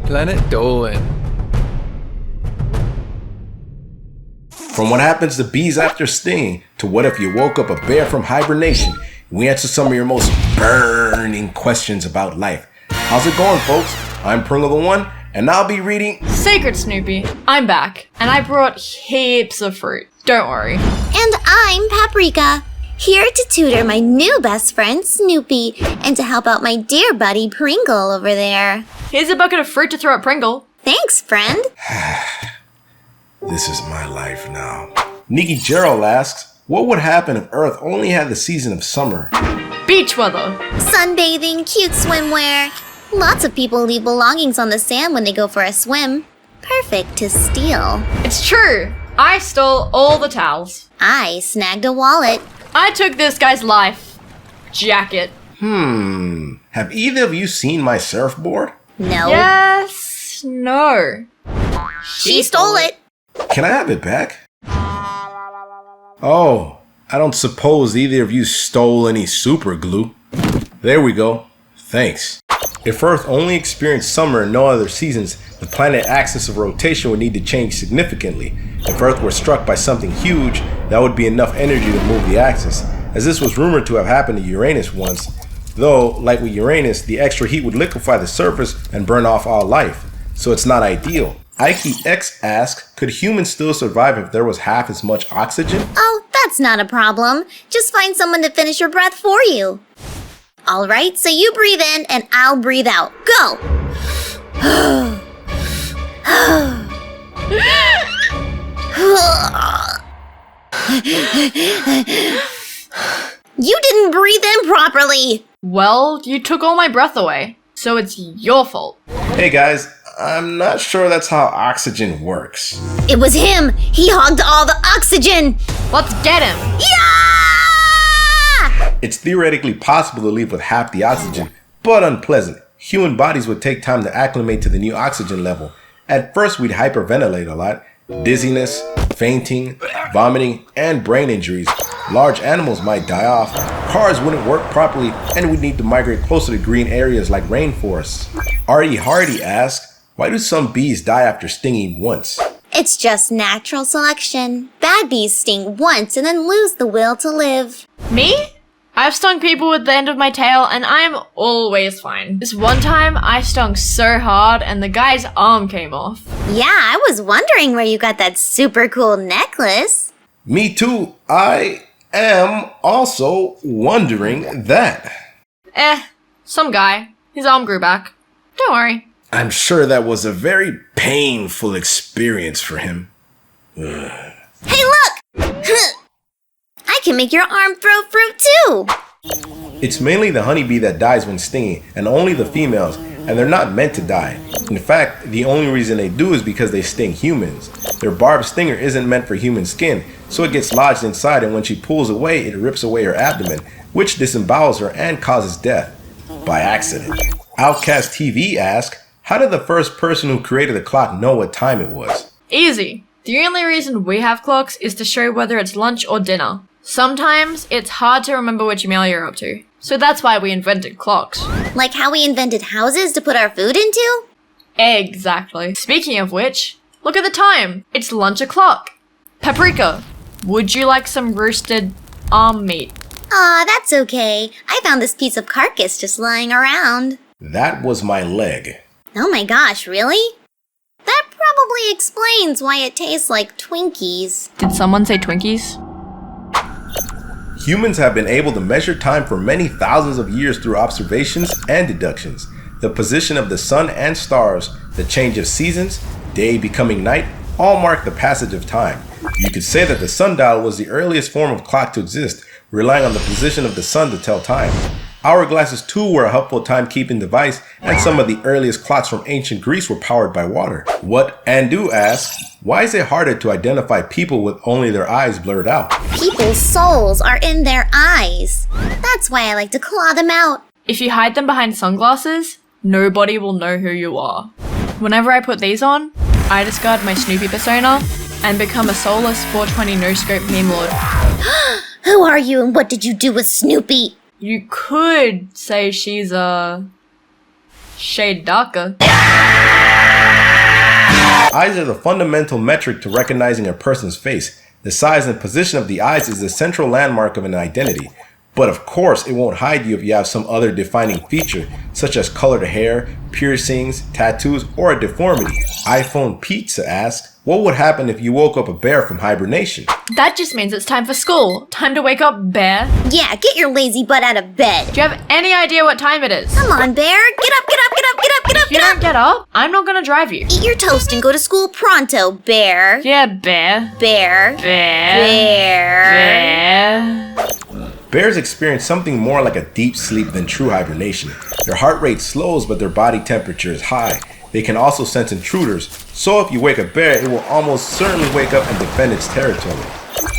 Planet Dolan. From what happens to bees after stinging to what if you woke up a bear from hibernation, we answer some of your most burning questions about life. How's it going, folks? I'm Pringle the One, and I'll be reading Sacred Snoopy. I'm back, and I brought heaps of fruit. Don't worry. And I'm Paprika, here to tutor my new best friend Snoopy, and to help out my dear buddy Pringle over there. Here's a bucket of fruit to throw at Pringle. Thanks, friend. This is my life now. Nikki Gerald asks, what would happen if Earth only had the season of summer? Beach weather. Sunbathing, cute swimwear. Lots of people leave belongings on the sand when they go for a swim. Perfect to steal. It's true. I stole all the towels. I snagged a wallet. I took this guy's life jacket. Have either of you seen my surfboard? No. Yes, no. She stole it. Can I have it back? Oh, I don't suppose either of you stole any super glue. There we go. Thanks. If Earth only experienced summer and no other seasons, the planet's axis of rotation would need to change significantly. If Earth were struck by something huge, that would be enough energy to move the axis, as this was rumored to have happened to Uranus once. Though, like with Uranus, the extra heat would liquefy the surface and burn off all life, so it's not ideal. Ike X asks, could humans still survive if there was half as much oxygen? Oh, that's not a problem. Just find someone to finish your breath for you. All right, so you breathe in and I'll breathe out. Go! You didn't breathe in properly. Well, you took all my breath away, so it's your fault. Hey guys, I'm not sure that's how oxygen works. It was him. He hogged all the oxygen. Let's get him. Yeah! It's theoretically possible to leave with half the oxygen, but unpleasant. Human bodies would take time to acclimate to the new oxygen level. At first, we'd hyperventilate a lot. Dizziness, fainting, vomiting, and brain injuries. Large animals might die off. Cars wouldn't work properly, and we'd need to migrate closer to green areas like rainforests. R.E. Hardy asks, why do some bees die after stinging once? It's just natural selection. Bad bees sting once and then lose the will to live. Me? I've stung people with the end of my tail, and I'm always fine. This one time, I stung so hard, and the guy's arm came off. Yeah, I was wondering where you got that super cool necklace. Me too. I am also wondering that. Some guy. His arm grew back. Don't worry. I'm sure that was a very painful experience for him. Hey, look! I can make your arm throw fruit too. It's mainly the honeybee that dies when stinging, and only the females, and they're not meant to die. In fact, the only reason they do is because they sting humans. Their barbed stinger isn't meant for human skin, so it gets lodged inside, and when she pulls away, it rips away her abdomen, which disembowels her and causes death. By accident. Outcast TV asks, how did the first person who created the clock know what time it was? Easy. The only reason we have clocks is to show whether it's lunch or dinner. Sometimes it's hard to remember which meal you're up to, so that's why we invented clocks. Like how we invented houses to put our food into? Exactly. Speaking of which, look at the time. It's lunch o'clock. Paprika, would you like some roasted arm meat? Aw, that's okay. I found this piece of carcass just lying around. That was my leg. Oh my gosh, really? That probably explains why it tastes like Twinkies. Did someone say Twinkies? Humans have been able to measure time for many thousands of years through observations and deductions. The position of the sun and stars, the change of seasons, day becoming night, all mark the passage of time. You could say that the sundial was the earliest form of clock to exist, relying on the position of the sun to tell time. Hourglasses too were a helpful timekeeping device, and some of the earliest clocks from ancient Greece were powered by water. What Andu asks, why is it harder to identify people with only their eyes blurred out? People's souls are in their eyes. That's why I like to claw them out. If you hide them behind sunglasses, nobody will know who you are. Whenever I put these on, I discard my Snoopy persona and become a soulless 420 no-scope meme lord. Who are you and what did you do with Snoopy? You could say she's a shade darker. Eyes are the fundamental metric to recognizing a person's face. The size and position of the eyes is the central landmark of an identity. But of course, it won't hide you if you have some other defining feature, such as colored hair, piercings, tattoos, or a deformity. iPhone Pizza asks, what would happen if you woke up a bear from hibernation? That just means it's time for school. Time to wake up, bear. Yeah, get your lazy butt out of bed. Do you have any idea what time it is? Come on, Bear. Get up, get up, get up, get up, get up, If you get don't up. get up, I'm not gonna drive you. Eat your toast and go to school pronto, Bear. Yeah, bear. Bear. Bear. Bear. Bears experience something more like a deep sleep than true hibernation. Their heart rate slows, but their body temperature is high. They can also sense intruders, so if you wake a bear, it will almost certainly wake up and defend its territory.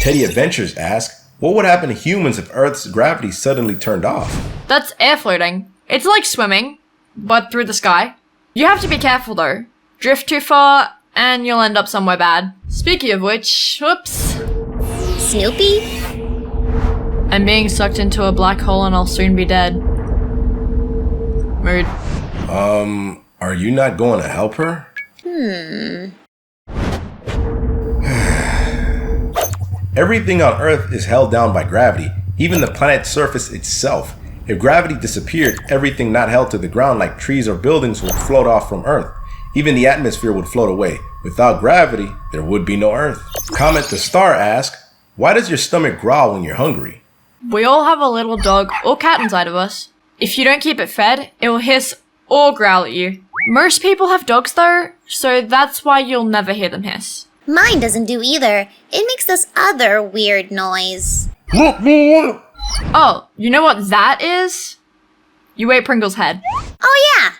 Teddy Adventures asks, what would happen to humans if Earth's gravity suddenly turned off? That's air floating. It's like swimming, but through the sky. You have to be careful though. Drift too far, and you'll end up somewhere bad. Speaking of which, whoops. Snoopy? I'm being sucked into a black hole and I'll soon be dead. Mood. Are you not going to help her? Everything on Earth is held down by gravity, even the planet's surface itself. If gravity disappeared, everything not held to the ground like trees or buildings would float off from Earth. Even the atmosphere would float away. Without gravity, there would be no Earth. Comment the Star asks, why does your stomach growl when you're hungry? We all have a little dog or cat inside of us. If you don't keep it fed, it will hiss or growl at you. Most people have dogs though, so that's why you'll never hear them hiss. Mine doesn't do either. It makes this other weird noise. Oh, you know what that is? You ate Pringle's head. Oh yeah!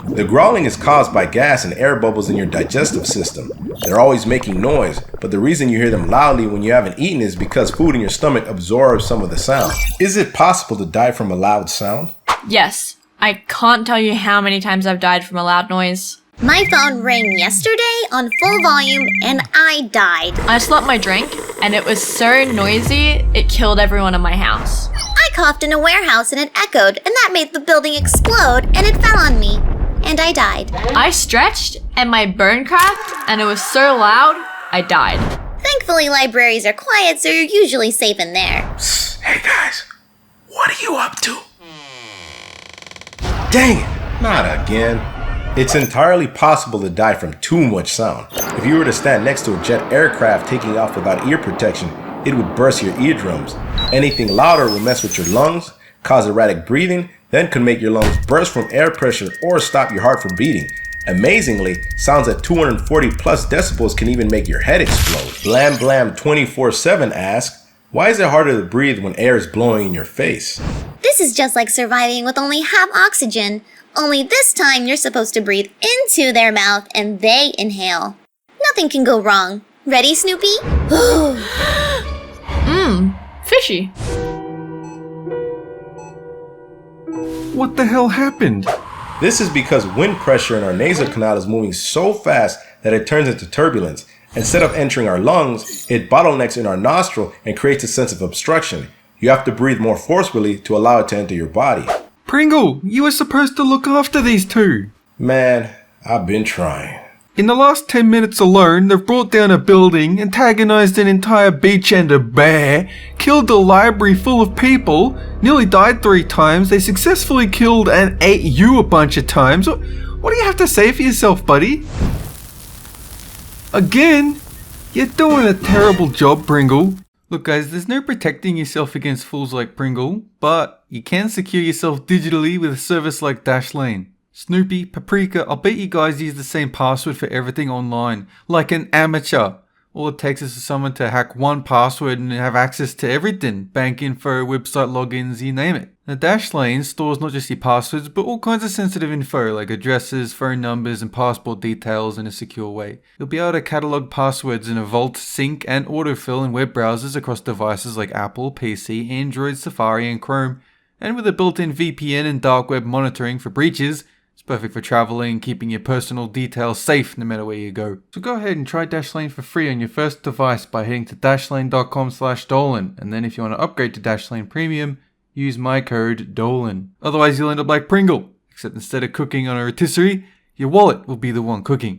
The growling is caused by gas and air bubbles in your digestive system. They're always making noise, but the reason you hear them loudly when you haven't eaten is because food in your stomach absorbs some of the sound. Is it possible to die from a loud sound? Yes. I can't tell you how many times I've died from a loud noise. My phone rang yesterday on full volume and I died. I slept my drink, and it was so noisy, it killed everyone in my house. I coughed in a warehouse and it echoed, and that made the building explode, and it fell on me. And I died. I stretched, and my bone cracked, and it was so loud, I died. Thankfully, libraries are quiet, so you're usually safe in there. Hey guys, what are you up to? Dang it, not again. It's entirely possible to die from too much sound. If you were to stand next to a jet aircraft taking off without ear protection, it would burst your eardrums. Anything louder will mess with your lungs, cause erratic breathing, then could make your lungs burst from air pressure or stop your heart from beating. Amazingly, sounds at 240 plus decibels can even make your head explode. Blam Blam 24/7 asks, why is it harder to breathe when air is blowing in your face? This is just like surviving with only half oxygen. Only this time you're supposed to breathe into their mouth and they inhale. Nothing can go wrong. Ready, Snoopy? Fishy. What the hell happened? This is because wind pressure in our nasal canal is moving so fast that it turns into turbulence. Instead of entering our lungs, it bottlenecks in our nostril and creates a sense of obstruction. You have to breathe more forcefully to allow it to enter your body. Pringle, you were supposed to look after these two. Man, I've been trying. In the last 10 minutes alone, they've brought down a building, antagonized an entire beach and a bear, killed a library full of people, nearly died 3 times, they successfully killed and ate you a bunch of times. What do you have to say for yourself, buddy? Again? You're doing a terrible job, Pringle. Look guys, there's no protecting yourself against fools like Pringle, but you can secure yourself digitally with a service like Dashlane. Snoopy, Paprika, I'll bet you guys use the same password for everything online, like an amateur. All it takes is for someone to hack one password and have access to everything, bank info, website logins, you name it. Now Dashlane stores not just your passwords, but all kinds of sensitive info like addresses, phone numbers, and passport details in a secure way. You'll be able to catalog passwords in a vault, sync, and autofill in web browsers across devices like Apple, PC, Android, Safari, and Chrome. And with a built-in VPN and dark web monitoring for breaches, it's perfect for traveling and keeping your personal details safe no matter where you go. So go ahead and try Dashlane for free on your first device by heading to dashlane.com/Dolan, and then if you want to upgrade to Dashlane Premium, use my code DOLAN. Otherwise you'll end up like Pringle, except instead of cooking on a rotisserie, your wallet will be the one cooking.